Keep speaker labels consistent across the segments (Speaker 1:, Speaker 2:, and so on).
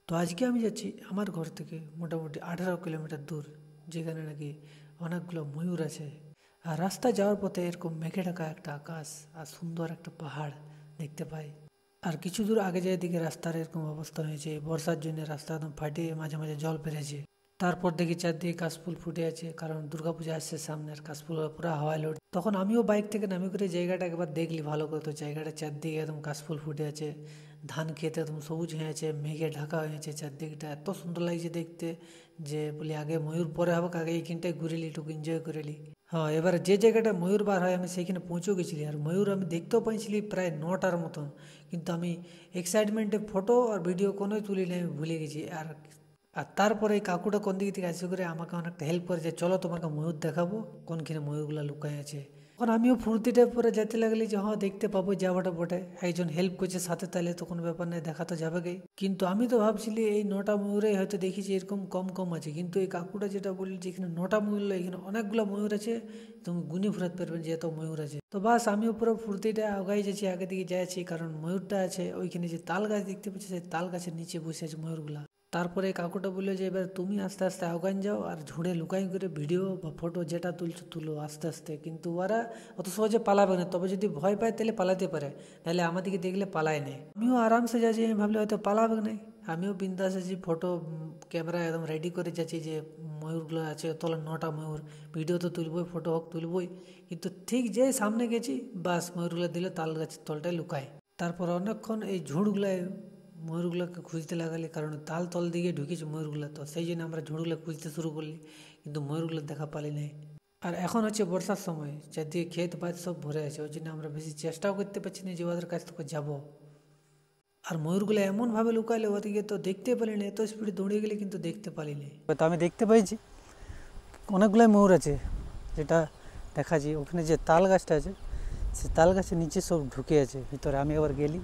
Speaker 1: তো আজকে আমি যাচ্ছি আমার ঘর থেকে মোটামুটি 18 কিলোমিটার দূর, যেখানে নাকি অনেকগুলো ময়ূর আছে। আর রাস্তা যাওয়ার পথে এরকম মেঘে ঢাকা একটা আকাশ আর সুন্দর একটা পাহাড় দেখতে পাই। আর কিছু দূর আগে যায় দিকে রাস্তার এরকম অবস্থা হয়েছে, বর্ষার জন্য রাস্তা একদম ফাটে মাঝে মাঝে জল পেরেছে। তারপর দেখি চারদিকে কাশফুল ফুটে আছে, কারণ দুর্গাপূজা আসছে সামনে, আর কাশফুল পুরো হাওয়ায় লোড। তখন আমিও বাইক থেকে নামি করে জায়গাটা একবার দেখলি ভালো করে, তো জায়গাটা চারদিকে একদম কাশফুল ফুটে আছে, ধান খেতে একদম সবুজ হয়ে আছে, মেঘে ঢাকা হয়েছে, চারদিকটা এত সুন্দর লাগছে দেখতে যে বলি আগে ময়ূর পরে হবে, আগে এইখানটায় ঘুরেলি একটু এনজয় করেলি। হ্যাঁ, এবারে যে জায়গাটা ময়ূর বার হয় আমি সেইখানে পৌঁছেও গেছিলি, আর ময়ূর আমি দেখতেও পাইছিলি প্রায় 9টার মতন। কিন্তু আমি এক্সাইটমেন্টে ফটো আর ভিডিও কোনোই তুলি না, আমি ভুলে গেছি। আর আর তারপরে এই কাকুটা কোন দিক থেকে আসে করে আমাকে অনেকটা হেল্প করেছে, চলো তোমাকে ময়ূর দেখাবো কোনখানে ময়ূরগুলো লুকায় আছে। তখন আমিও ফুর্তিটা পরে যেতে লাগলি যে হ্যাঁ দেখতে পাবো, যাওয়াটা বটে, একজন হেল্প করছে সাথে, তাহলে তো কোনো ব্যাপার নেই, দেখা তো যাবে। কিন্তু আমি তো ভাবছিলি এই 9টা ময়ূরে হয়তো দেখেছি এরকম কম কম আছে, কিন্তু এই কাকুটা যেটা বললি যে এখানে 9টা ময়ূর, এখানে অনেকগুলো ময়ূর আছে, তুমি গুনি ফুরাতে পারবেন যে এত ময়ূর আছে। তো বাস আমিও পুরো ফুর্তিটা আগাই যাচ্ছি, আগে দিকে যাচ্ছি, কারণ ময়ূরটা আছে ওইখানে যে তাল গাছ দেখতে পাচ্ছি, সেই তাল গাছের নিচে বসে আছে ময়ূরগুলা। তারপরে কাকুটা বললো যে এবার তুমি আস্তে আস্তে আগান যাও, আর ঝুড়ে লুকাই করে ভিডিও বা ফটো যেটা তুলছো তুলো আস্তে আস্তে, কিন্তু ওরা অত সহজে পালাবে না, তবে যদি ভয় পায় তাহলে পালাতে পারে, নাহলে আমাদেরকে দেখলে পালায় নেই। আমিও আরামসে যাচ্ছি, আমি ভাবলে হয়তো পালাবে নাই, আমিও বিন্দাস আছি, ফটো ক্যামেরা একদম রেডি করে যাচ্ছি যে ময়ূরগুলো আছে তলে 9টা ময়ূর, ভিডিও তো তুলবই, ফটো হোক তুলবই। কিন্তু ঠিক যে সামনে গেছি, বাস ময়ূরগুলো দিলে তাল গাছের তলটায় লুকায়। তারপর অনেকক্ষণ এই ঝুড়গুলায় ময়ূরগুলোকে খুঁজতে লাগালি, কারণ তাল তল দিকে ঢুকেছে ময়ূরগুলো, তো সেই জন্য আমরা ঝুড়গুলো খুঁজতে শুরু করলি, কিন্তু ময়ূরগুলো দেখা পালি নাই। আর এখন হচ্ছে বর্ষার সময়, চারদিকে ক্ষেত বাদ সব ভরে আছে, ওই জন্য আমরা বেশি চেষ্টাও করতে পারছি না যে ওদের কাছ থেকে যাবো। আর ময়ূরগুলো এমনভাবে লুকাইলে ওদিকে তো দেখতে পারি না, এত স্পিডে দৌড়ে গেলে কিন্তু দেখতে পারি না। তো আমি দেখতে পাইছি অনেকগুলাই ময়ূর আছে, যেটা দেখাচ্ছি ওখানে যে তাল গাছটা আছে, সে তাল গাছের নিচে সব ঢুকে আছে ভিতরে। আমি আবার গেলি,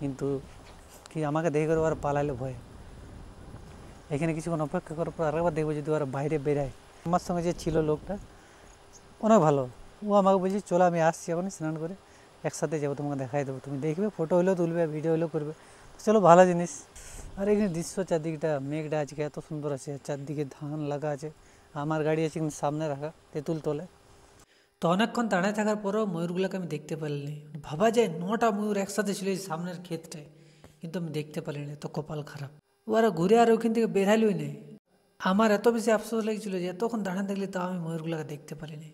Speaker 1: কিন্তু কি আমাকে দেখে করে ওরা পালাইলে ভয়, এখানে কিছুক্ষণ অপেক্ষা করার পর আরেকবার দেখবো যদি ওরা বাইরে বেরায়। আমার সঙ্গে যে ছিল লোকটা অনেক ভালো, ও আমাকে বলছে চলো আমি আসছি এখন স্নান করে, একসাথে যাবো, তোমাকে দেখাই দেবো, তুমি দেখবে, ফটো হলেও তুলবে, ভিডিও হলেও করবে, চলো ভালো জিনিস। আর এখানে দৃশ্য চারদিকটা মেঘটা আজকে এত সুন্দর আছে, চারদিকে ধান লাগা আছে, আমার গাড়ি আছে কিন্তু সামনে রাখা তেঁতুল তলে। তো অনেকক্ষণ দাঁড়ায় থাকার পরেও ময়ূরগুলোকে আমি দেখতে পারিনি, ভাবা যায় 9টা ময়ূর একসাথে ছিল এই সামনের ক্ষেতটায়, কিন্তু আমি দেখতে পারিনি, তো কপাল খারাপ। ওরা ঘুরে আর ওইখান থেকে বেরালোই নেই। আমার এত বেশি আফসোস লেগেছিল যে এতক্ষণ দাঁড়ান থাকলে তাও আমি ময়ূরগুলোকে দেখতে পারিনি।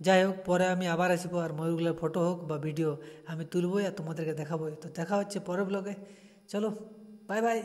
Speaker 1: যাই হোক, পরে আমি আবার আসবো, আর ময়ূরগুলোর ফটো হোক বা ভিডিও আমি তুলবই আর তোমাদেরকে দেখাবোই। তো দেখা হচ্ছে পরের ব্লগে, চলো বাই বাই।